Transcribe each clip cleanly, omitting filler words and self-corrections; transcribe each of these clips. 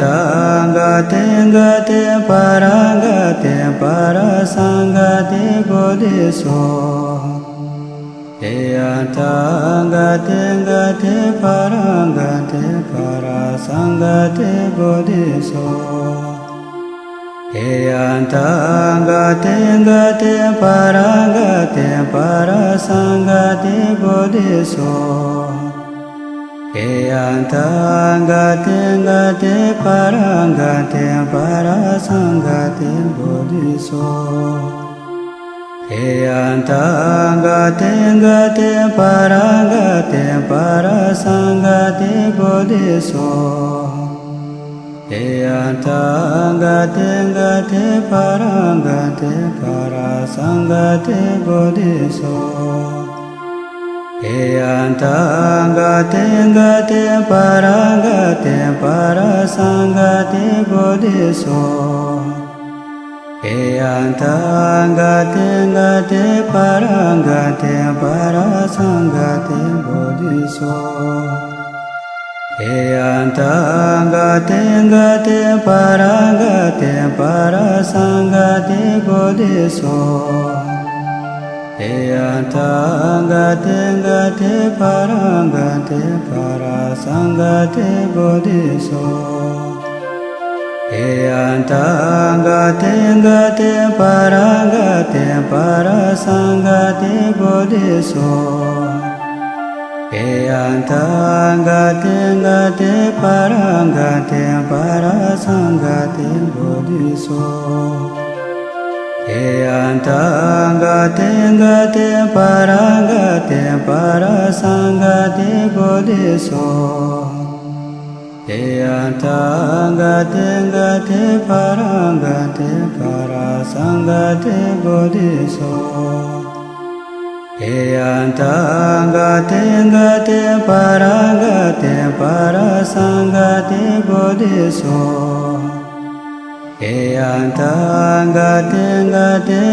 Eyantangate gate parangate parasangate bodhiso Eyantangate gate parangate parasangate bodhiso Eyantangate gate parangate parasangate bodhiso Eyantangate gate parangate parasangate bodhiso Eyantangate gate parangate parasangate bodhiso Eyantangate gate parangate parasangate bodhiso Eyantangate gate parangate parasangate bodhiso Eyantangate gate parangate parasangate bodhiso Eyantangate gate parangate parasangate bodhiso Eyantangate gate parangate parasangate bodhiso Eyantangate gate parangate parasangate bodhiso Eyantangate gate parangate parasangate bodhiso Eyantangate gate parangate parasangate bodhiso Eyantangate gate parangate parasangate bodhiso Eyantangate gate parangate parasangate bodhiso Eyantangate gate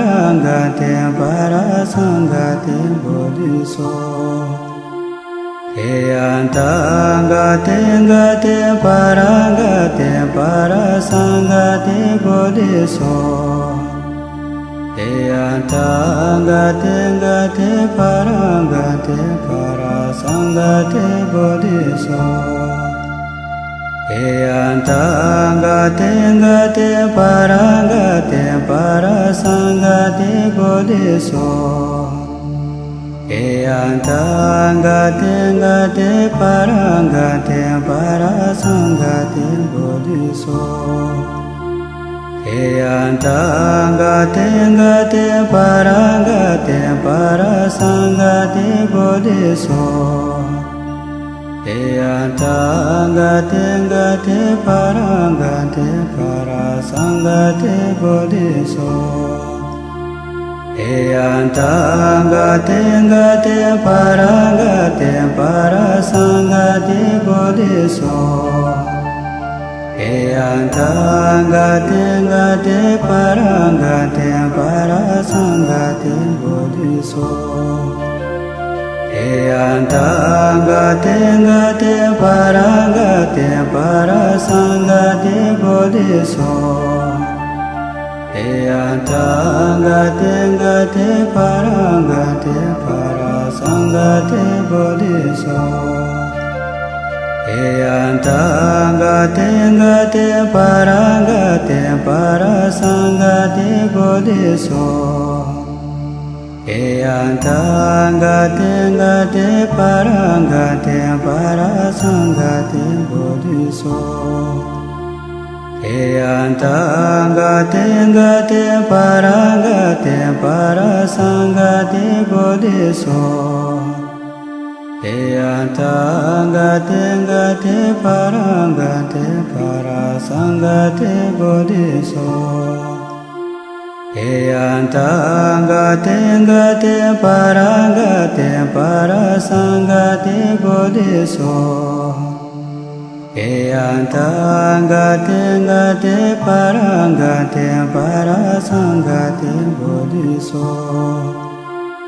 parangate parasangate bodhiso Eyantangate gate parangate parasangate bodhiso Eyantangate gate parangate parasangate bodhiso Eyantangate gate parangate parasangate bodhiso Eyantangate gate parangate parasangate bodhiso Eyantangate gate parangate parasangate bodhiso Eyantangate gate parangate parasangate bodhiso Eyantangate gate parangate parasangate bodhiso Eyantangate gate parangate parasangate bodhiso Eyantangate gate parangate parasangate bodhiso Eyantangate gate parangate parasangate bodhiso Eyantangate gate parangate parasangate bodhiso Eyantangate gate parangate parasangate bodhiso Eyantangate gate parangate parasangate bodhiso Eyantangate gate parangate parasangate bodhiso Eyantangate gate parangate parasangate bodhiso Eyantangate gate parangate parasangate bodhiso